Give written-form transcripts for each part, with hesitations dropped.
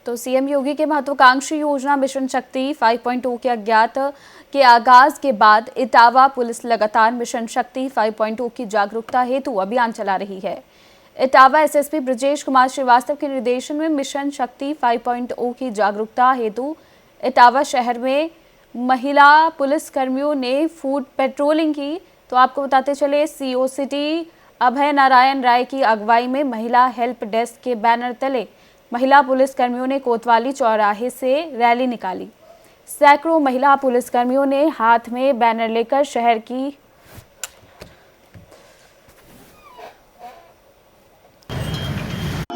तो सीएम योगी के महत्वाकांक्षी योजना मिशन शक्ति 5.0 के अज्ञात के आगाज के बाद इटावा पुलिस लगातार मिशन शक्ति 5.0 की जागरूकता हेतु अभियान चला रही है। इटावा एसएसपी ब्रजेश कुमार श्रीवास्तव के निर्देशन में मिशन शक्ति 5.0 की जागरूकता हेतु इटावा शहर में महिला पुलिस कर्मियों ने फूड पेट्रोलिंग की। तो आपको बताते चले, सीओ सिटी अभय नारायण राय की अगुवाई में महिला हेल्प डेस्क के बैनर तले महिला पुलिस कर्मियों ने कोतवाली चौराहे से रैली निकाली। सैकड़ों महिला पुलिस कर्मियों ने हाथ में बैनर लेकर शहर की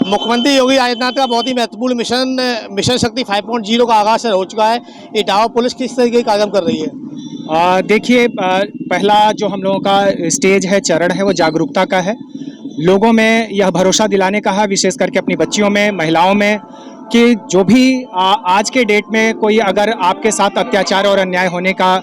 मुख्यमंत्री योगी आदित्यनाथ का बहुत ही महत्वपूर्ण मिशन शक्ति 5.0 का आगाज हो चुका है। इटावा पुलिस किस तरीके का काम कर रही है? देखिए, पहला जो हम लोगों का स्टेज है, चरण है, वो जागरूकता का है। लोगों में यह भरोसा दिलाने का है, विशेष करके अपनी बच्चियों में, महिलाओं में, कि जो भी आज के डेट में कोई अगर आपके साथ अत्याचार और अन्याय होने का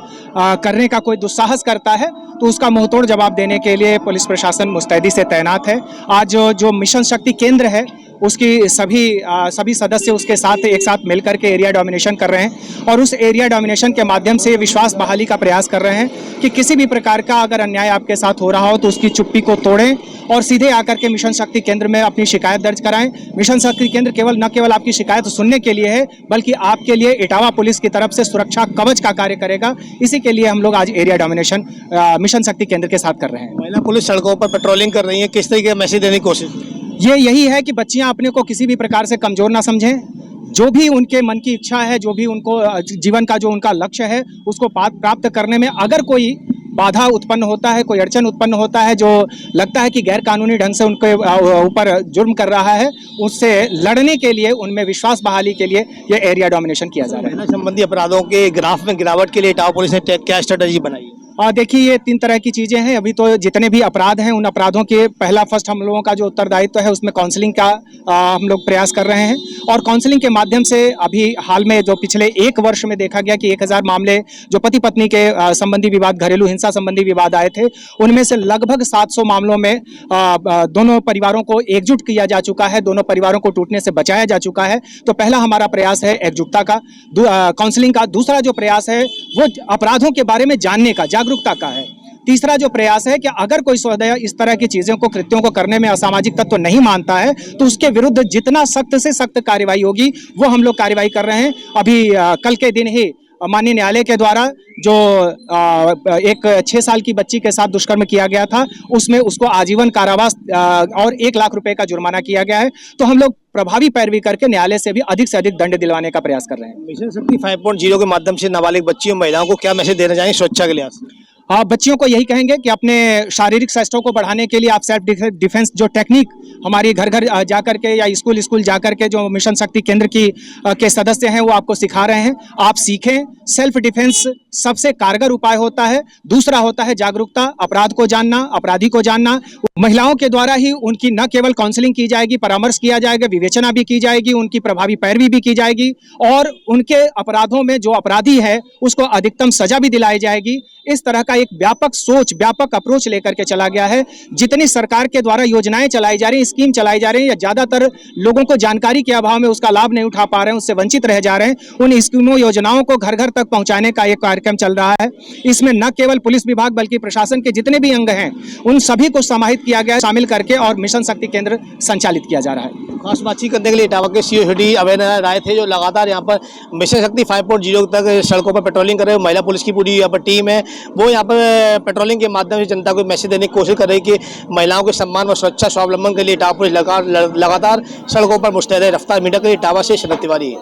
करने का कोई दुस्साहस करता है तो उसका मुंहतोड़ जवाब देने के लिए पुलिस प्रशासन मुस्तैदी से तैनात है। आज जो मिशन शक्ति केंद्र है उसकी सभी सदस्य उसके साथ एक साथ मिलकर के एरिया डोमिनेशन कर रहे हैं और उस एरिया डोमिनेशन के माध्यम से विश्वास बहाली का प्रयास कर रहे हैं कि किसी भी प्रकार का अगर अन्याय आपके साथ हो रहा हो तो उसकी चुप्पी को तोड़ें और सीधे आकर के मिशन शक्ति केंद्र में अपनी शिकायत दर्ज कराएं। मिशन शक्ति केंद्र न केवल आपकी शिकायत सुनने के लिए है, बल्कि आपके लिए इटावा पुलिस की तरफ से सुरक्षा कवच का कार्य करेगा। इसी के लिए हम लोग आज एरिया डोमिनेशन मिशन शक्ति केंद्र के साथ कर रहे हैं। महिला पुलिस सड़कों पर पेट्रोलिंग कर रही है, किस तरीके का मैसेज देने की कोशिश? यही है कि बच्चियां अपने को किसी भी प्रकार से कमजोर ना समझें। जो भी उनके मन की इच्छा है, जो भी उनको जीवन का जो उनका लक्ष्य है, उसको प्राप्त करने में अगर कोई बाधा उत्पन्न होता है, कोई अड़चन उत्पन्न होता है, जो लगता है कि गैर कानूनी ढंग से उनके ऊपर जुर्म कर रहा है, उससे लड़ने के लिए, उनमें विश्वास बहाली के लिए ये एरिया डोमिनेशन किया जा रहा है। महिला संबंधी अपराधों के ग्राफ में गिरावट के लिए इटावा पुलिस ने क्या स्ट्रेटेजी बनाई है? देखिए, ये 3 तरह की चीजें हैं। अभी तो जितने भी अपराध हैं, उन अपराधों के फर्स्ट हम लोगों का जो उत्तरदायित्व है उसमें काउंसलिंग का हम लोग प्रयास कर रहे हैं और काउंसलिंग के माध्यम से अभी हाल में जो पिछले 1 वर्ष में देखा गया कि 1000 मामले जो पति पत्नी के संबंधी विवाद, घरेलू हिंसा संबंधी विवाद आए थे, उनमें से लगभग 700 मामलों में दोनों परिवारों को एकजुट किया जा चुका है, दोनों परिवारों को टूटने से बचाया जा चुका है। तो पहला हमारा प्रयास है एकजुटता का, काउंसलिंग का। दूसरा जो प्रयास है वो अपराधों के बारे में जानने का, जागरूकता का है। तीसरा जो प्रयास है कि अगर कोई सौदा इस तरह की चीजों को, कृत्यों को करने में असामाजिक तत्व नहीं मानता है तो उसके विरुद्ध जितना सख्त से सख्त कार्रवाई होगी वो हम लोग कार्रवाई कर रहे हैं। अभी कल के दिन ही माननीय न्यायालय के द्वारा जो एक 6 साल की बच्ची के साथ दुष्कर्म किया गया था, उसमें उसको आजीवन कारावास और 1 लाख रुपए का जुर्माना किया गया है। तो हम लोग प्रभावी पैरवी करके न्यायालय से भी अधिक से अधिक दंड दिलवाने का प्रयास कर रहे हैं। मिशन शक्ति 5.0 के माध्यम से नाबालिग बच्चियों, महिलाओं को क्या मैसेज देना चाहेंगे सुरक्षा के लिहाज से? बच्चियों को यही कहेंगे कि अपने शारीरिक स्वास्थ्य को बढ़ाने के लिए आप सेल्फ डिफेंस जो टेक्निक हमारी घर घर जाकर के या स्कूल जाकर के जो मिशन शक्ति केंद्र के सदस्य हैं वो आपको सिखा रहे हैं, आप सीखें। सेल्फ डिफेंस सबसे कारगर उपाय होता है। दूसरा होता है जागरूकता, अपराध को जानना, अपराधी को जानना। महिलाओं के द्वारा ही उनकी न केवल काउंसलिंग की जाएगी, परामर्श किया जाएगा, विवेचना भी की जाएगी, उनकी प्रभावी पैरवी भी की जाएगी और उनके अपराधों में जो अपराधी है उसको अधिकतम सजा भी दिलाई जाएगी। इस तरह का एक व्यापक सोच, व्यापक अप्रोच लेकर के चला गया है। जितनी सरकार के द्वारा योजनाएं चलाई जा रही हैं, स्कीम चलाई जा रही हैं, या ज्यादातर लोगों को जानकारी के अभाव में उसका लाभ नहीं उठा पा रहे हैं, उससे वंचित रह जा रहे हैं, उन स्कीमों, योजनाओं को घर घर तक पहुंचाने का एक कार्यक्रम चल रहा है। इसमें न केवल पुलिस विभाग बल्कि प्रशासन के जितने भी अंग हैं उन सभी को समाहित किया गया है, शामिल करके, और मिशन शक्ति केंद्र संचालित किया जा रहा है। खास बातचीत करने के लिए इटावा के सीओ सिटी अभय नारायण राय थे, जो लगातार यहाँ पर मिशन शक्ति 5.0 तक सड़कों पर पेट्रोलिंग कर रहे हैं। महिला पुलिस की पूरी यहाँ पर टीम है, वो यहाँ पर पेट्रोलिंग के माध्यम से जनता को मैसेज देने की कोशिश कर रही है कि महिलाओं के सम्मान और सुरक्षा स्वावलंबन के लिए इटावा पुलिस लगातार सड़कों पर मुस्तैद है। रफ्तार मीडिया के लिए इटावा से शरद तिवारी है।